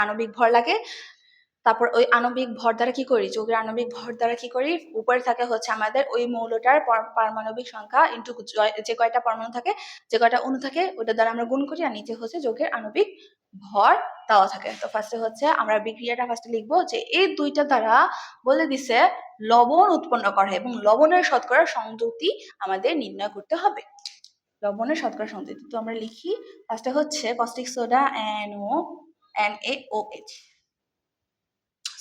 আণবিক ভর লাগে। তারপর ওই আণবিক ভর দ্বারা কি করি, যৌগের আণবিক ভর দ্বারা কি করি, উপরে থাকে হচ্ছে আমাদের ওই মৌলটার পারমাণবিক সংখ্যা ইন্টু যে কয়টা পরমাণু থাকে, যে কয়টা অণু থাকে, ওটা দ্বারা আমরা গুণ করি, আর নিচে হচ্ছে যৌগের আণবিক ভর দেওয়া থাকে। তো ফার্স্টে হচ্ছে আমরা বিক্রিয়াটা ফার্স্টে লিখবো যে এই দুইটা দ্বারা বলে দিছে লবণ উৎপন্ন করে, এবং লবণের শতকরা সংযুক্তি আমাদের নির্ণয় করতে হবে। লবণের শতকরা সংযুক্তি তো আমরা লিখি, ফার্স্টে হচ্ছে caustic soda NaOH,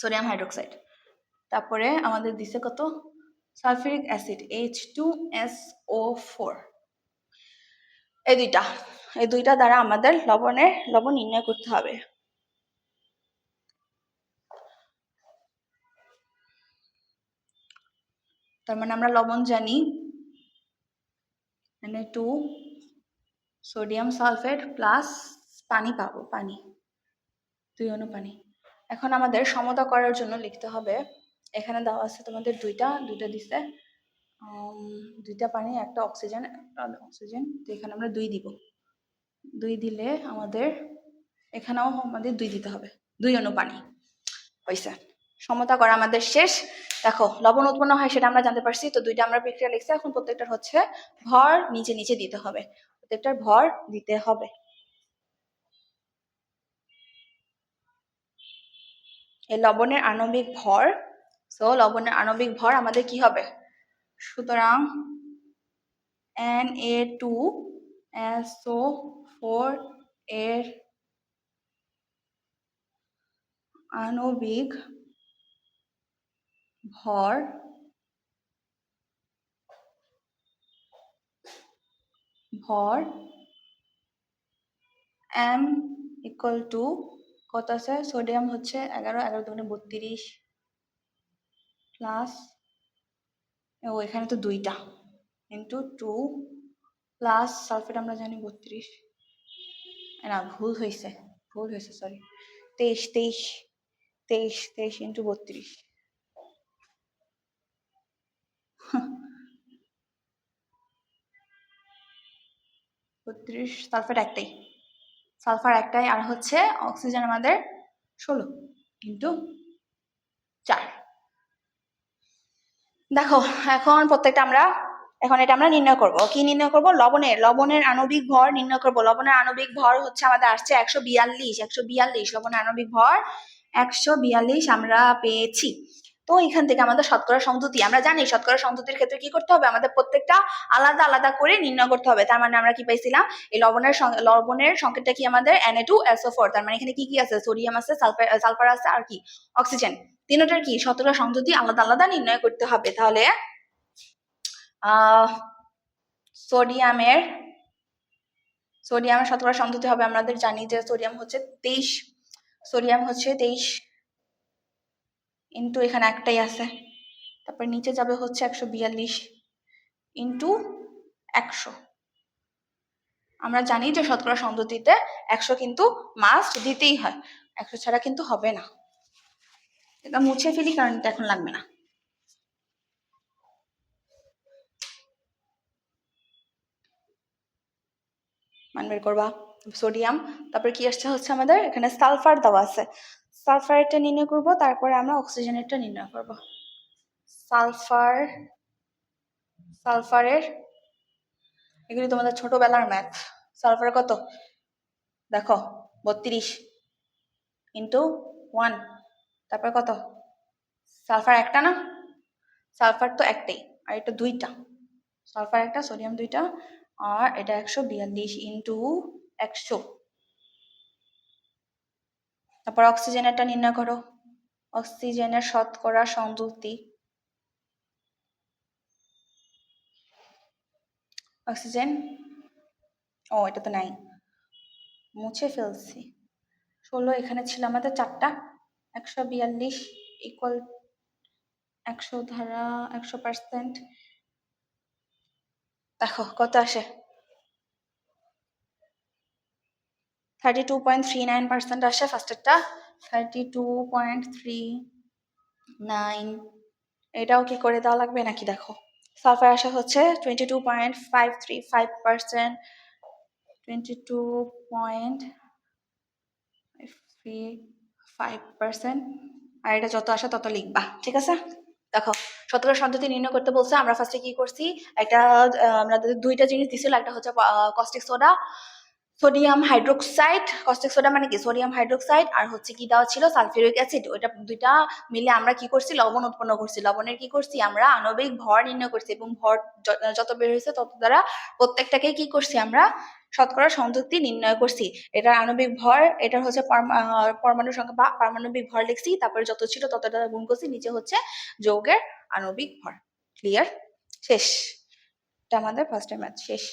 sodium hydroxide. তারপরে আমাদের দিছে কত, সালফিউরিক অ্যাসিড H2SO4। এই দুইটা দ্বারা আমাদের লবণ নির্ণয় করতে হবে। তার মানে আমরা লবণ জানি Na2 সোডিয়াম সালফেট প্লাস পানি পাবো, পানি, 2 অণু পানি। এখন আমাদের সমতা করার জন্য লিখতে হবে, এখানে দেওয়া আছে তোমাদের দুইটা দিছে, দুইটা পানি, একটা অক্সিজেন, তো এখানে আমরা 2 দিব। 2 দিলে আমাদের এখানেও আমাদের 2 দিতে হবে, 2 অণু পানি হয়েছে। সমতা করা আমাদের শেষ। দেখো লবণ উৎপন্ন হয় সেটা আমরা জানতে পারছি, তো দুইটা আমরা বিক্রিয়া লিখছি। এখন প্রত্যেকটার হচ্ছে ভর নিচে নিচে দিতে হবে, প্রত্যেকটার ভর দিতে হবে। এই লবণের আণবিক ভর, সো লবণের আণবিক ভর আমাদের কি হবে, সুতরাং Na2SO4 এর আণবিক ভর M ইকুয়াল টু কত আছে, সোডিয়াম হচ্ছে 11 দুগুণে 32 প্লাস, ও এখানে তো 2টা, ইন্টু 2 প্লাস সালফেট আমরা জানি 32, না ভুল হয়েছে সরি, 23 ইন্টু 32 32, সালফার একটাই, আর হচ্ছে অক্সিজেন আমাদের 16 ইন্টু 4। দেখো এখন প্রত্যেকটা আমরা এটা আমরা নির্ণয় করব। কি নির্ণয় করব, লবণের আণবিক ভর নির্ণয় করব। লবণের আণবিক ভর হচ্ছে আমাদের আসছে 142, লবণের আণবিক ভর 142 আমরা পেয়েছি। তো এখান থেকে আমাদের শতকরা সংযুতি, আমরা জানি শতকরা সংযুতির ক্ষেত্রে কি করতে হবে, আমাদের প্রত্যেকটা আলাদা আলাদা করে নির্ণয় করতে হবে। তার মানে আমরা কি পাইছিলাম, এই লবণের সংকেতটা কি আমাদের Na2SO4, তার মানে এখানে কি কি আছে, সোডিয়াম আছে, সালফার আছে, আর কি অক্সিজেন, তিনটার কি শতকরা সংযুতি আলাদা আলাদা নির্ণয় করতে হবে। তাহলে সোডিয়ামের শতকরা সংযুতি হবে, আমাদের জানি যে সোডিয়াম হচ্ছে 23 ইন্টু এখানে একটাই আছে, তারপর নিচে যাবে হচ্ছে 142 ইন্টু 100। আমরা জানি যে শতকরা সংযুতিতে 100 কিন্তু মাস্ট দিতেই হয়, 100 ছাড়া কিন্তু হবে না। এটা মুছে ফেলি কারণ এটা এখন লাগবে না। মান বের করবা, সোডিয়াম, তারপর কি আসছে হচ্ছে আমাদের এখানে সালফার দেওয়া আছে, সালফারেরটা নির্ণয় করব, তারপরে আমরা অক্সিজেনেরটা নির্ণয় করব। সালফারের এগুলি তোমাদের ছোটবেলার ম্যাথ। সালফার কত দেখো, 32 ইন্টু 1, তারপর কত, সালফার একটা না, সালফার তো একটাই, আর এটা 2টা, সালফার একটা সোডিয়াম 2টা, আর এটা 142 ইন্টু 100। তারপর অক্সিজেনেরটা নির্ণয় করো, অক্সিজেনের শতকরা সংযুক্তি, অক্সিজেন, ও এটা তো নাই, মুছে ফেলছি, 16 এখানে ছিল আমাদের 4টা, 142 ইকুয়াল 100 ধারা 100%, দেখো কত আসে, 32.39% আসে ফার্স্টেরটা, 32.39, এটাও কি করে দেওয়া লাগবে নাকি, দেখো সালফার আসা হচ্ছে 22.535%, 22.535 5%, আর এটা যত আসে তত লিখবা, ঠিক আছে? দেখো শতকরা সান্দ্রতা নির্ণয় করতে বলছে। আমরা ফার্স্টে কি করছি, একটা আমাদের দুইটা জিনিস দিছিল, একটা হচ্ছে caustic soda, sodium hydroxide. Caustic soda মানে কি, সোডিয়াম হাইড্রোক্সাইড, আর হচ্ছে কি দেওয়া ছিল, সালফিউরিক অ্যাসিড। ওইটা দুইটা মিলে আমরা কি করছি, লবণ উৎপন্ন করছি। লবণের কি করছি, আমরা আণবিক ভর নির্ণয় করছি, এবং ভর যত বের হয়েছে তত দ্বারা প্রত্যেকটাকে কি করছি, আমরা শতকরা সংযুক্তি নির্ণয় করছি। এটার আণবিক ভর, এটার হচ্ছে পরমাণু সংখ্যা বা পারমাণবিক ভর লিখছি, তারপরে যত ছিল তত দ্বারা গুণ করছি, নিচে হচ্ছে যৌগের আণবিক ভর। ক্লিয়ার? শেষ। এটা আমাদের ফার্স্ট ম্যাথ শেষ।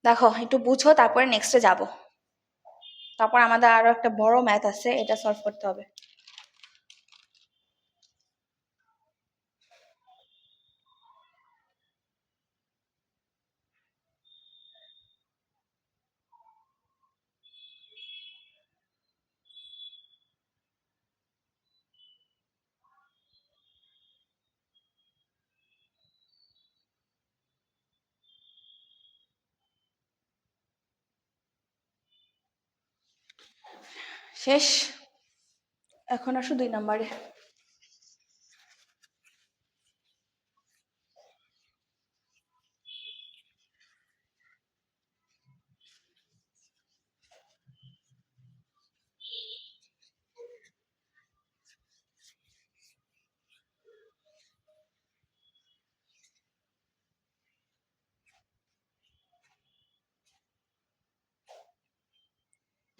দেখো একটু বুঝো, তারপরে নেক্সটে যাব। তারপর আমাদের আরো একটা বড় ম্যাথ আছে, এটা সলভ করতে হবে। শেষ। এখন আসো 2 নম্বরে।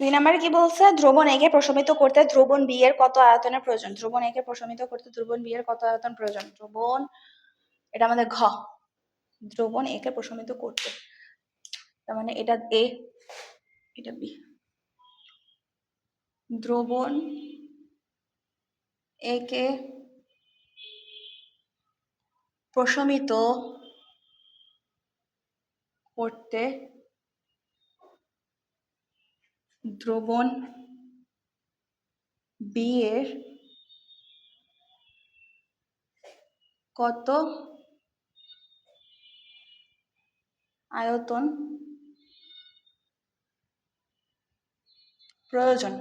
দুই নম্বরে কি বলছে, দ্রবণ এ কে প্রশমিত করতে দ্রবণ বি এর কত আয়তনের প্রয়োজন? দ্রবণ এ কে প্রশমিত করতে দ্রবণ বি এর কত আয়তন প্রয়োজন? দ্রবণ, এটা আমাদের ঘ। দ্রবণ এ কে প্রশমিত করতে, তার মানে এটা এ, এটা বি। দ্রবণ এ কে প্রশমিত করতে দ্রবণ বি এর কত আয়তন প্রয়োজন?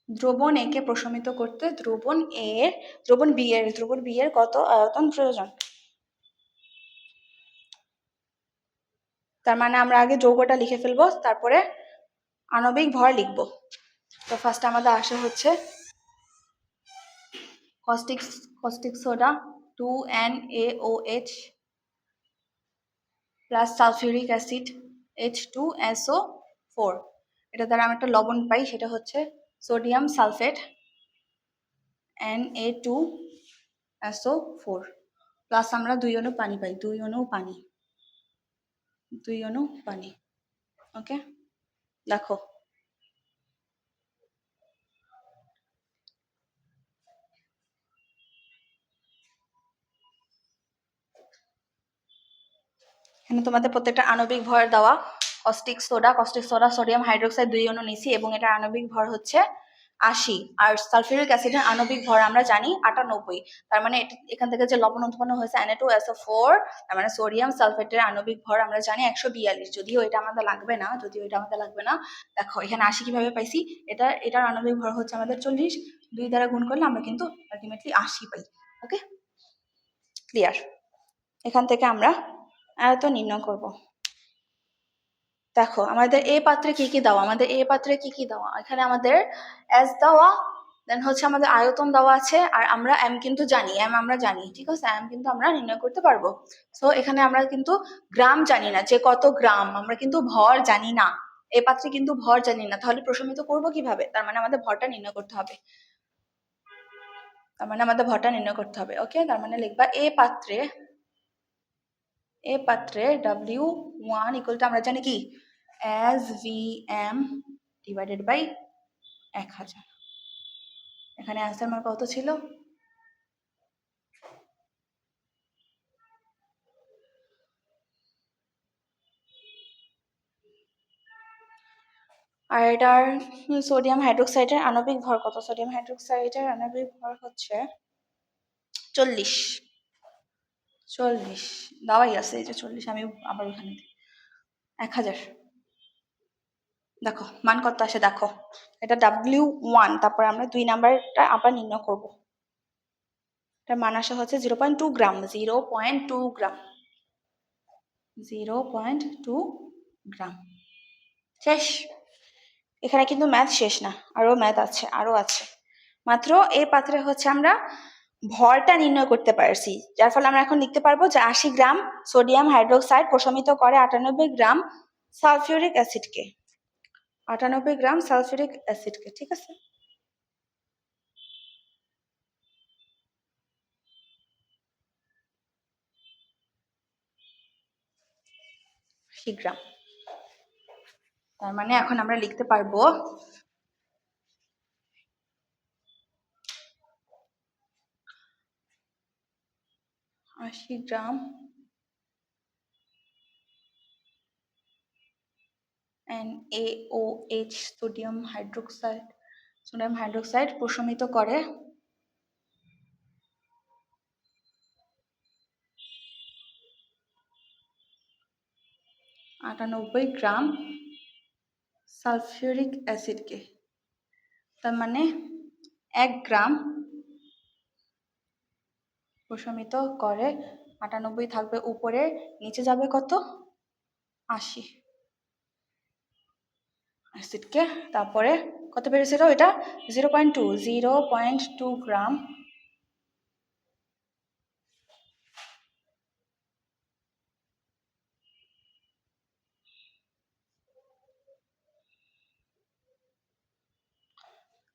দ্রবণ এ কে প্রশমিত করতে দ্রবণ বি এর কত আয়তন প্রয়োজন? তার মানে আমরা আগে যৌগটা লিখে ফেলবো, তারপরে আণবিক ভর লিখবো। তো ফার্স্ট আমাদের আসে হচ্ছে caustic soda 2NaOH plus sulphuric acid H2SO4। এটা দ্বারা আমরা একটা লবণ পাই, সেটা হচ্ছে সোডিয়াম সালফেট Na2SO4 প্লাস আমরা 2 অণু পানি পাই, 2 অণু পানি। ওকে, দেখো এখানে তোমাদের প্রত্যেকটা আণবিক ভর দেওয়া। কস্টিক সোডা সোডিয়াম হাইড্রোক্সাইড 2 অণু নিছি, এবং এটা আণবিক ভর হচ্ছে 80। আর সালফিউরিক অ্যাসিডের আণবিক ভর আমরা জানি 98। তার মানে এখান থেকে যে লবণ উৎপন্ন হয়েছে Na2SO4, তার মানে সোডিয়াম সালফেটের আণবিক ভর আমরা জানি 142। যদিও এটা আমাদের লাগবে না, দেখো এখানে 80 কিভাবে পাইছি, এটার আণবিক ভর হচ্ছে আমাদের 40, 2 দ্বারা গুণ করলে আমরা কিন্তু আলটিমেটলি 80 পাই। ওকে, ক্লিয়ার? এখান থেকে আমরা আয়তন নির্ণয় করব। দেখো আমাদের এ পাত্রে কি কি দেওয়া, এখানে আমাদের এস দেওয়া, দেন হচ্ছে আমাদের আয়তন দেওয়া আছে, আর আমরা এম কিন্তু জানি, ঠিক আছে, এম কিন্তু আমরা নির্ণয় করতে পারবো। সো এখানে আমরা কিন্তু গ্রাম জানি না, যে কত গ্রাম, আমরা কিন্তু ভর জানি না, এ পাত্রে কিন্তু ভর জানি না, তাহলে প্রশমিত করব কিভাবে? তার মানে আমাদের ভরটা নির্ণয় করতে হবে, ওকে। তার মানে লিখবা এ পাত্রে W1 ইকুয়াল টু আমরা জানি কি, SVM ডিভাইডেড বাই 1000। এখানে আনসার আমার কত ছিল? আর এটার সোডিয়াম হাইড্রোক্সাইডের আণবিক ভর কত? সোডিয়াম হাইড্রোক্সাইডের আণবিক ভর হচ্ছে 40 দেওয়াই আছে, এই যে 40, আমি আবার ওখানে 1000। দেখো মান কত আসে, দেখো এটা W1, তারপর আমরা 2 নাম্বারটা আবার নির্ণয় করব। এটার মান আসা হচ্ছে 0.2 গ্রাম, 0.2 গ্রাম, 0.2 গ্রাম। শেষ। এখানে কিন্তু ম্যাথ শেষ না, আরো ম্যাথ আছে, আরো আছে। মাত্র এই পাত্রে হচ্ছে আমরা ভরটা নির্ণয় করতে পারছি, যার ফলে আমরা এখন লিখতে পারবো যে 80 গ্রাম সোডিয়াম হাইড্রোক্সাইড প্রশমিত করে 98 গ্রাম সালফিউরিক অ্যাসিডকে, 98 গ্রাম সালফিউরিক অ্যাসিডকে। ঠিক আছে, 80 গ্রাম। তার মানে এখন আমরা লিখতে পারবো 80 গ্রাম NaOH সোডিয়াম হাইড্রোক্সাইড প্রশমিত করে 98 গ্রাম সালফিউরিক অ্যাসিডকে। তার মানে 1 গ্রাম প্রশমিত করে 98 থাকবে উপরে, নিচে যাবে কত? 80 অ্যাসিডকে। তারপরে কত বেড়েছিল এটা? 0.2 গ্রাম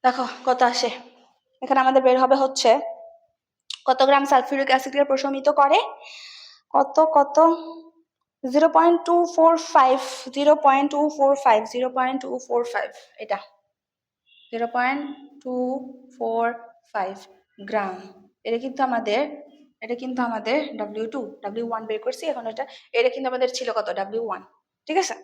দেখো কত আসে। এখানে আমাদের বের হবে হচ্ছে কত গ্রাম সালফিউরিক অ্যাসিডকে প্রশমিত করে, কত 0.245 এটা 0.245 গ্রাম। এটা কিন্তু আমাদের W1 বের করছি। এখন এটা কিন্তু আমাদের ছিল কত? W1। ঠিক আছে।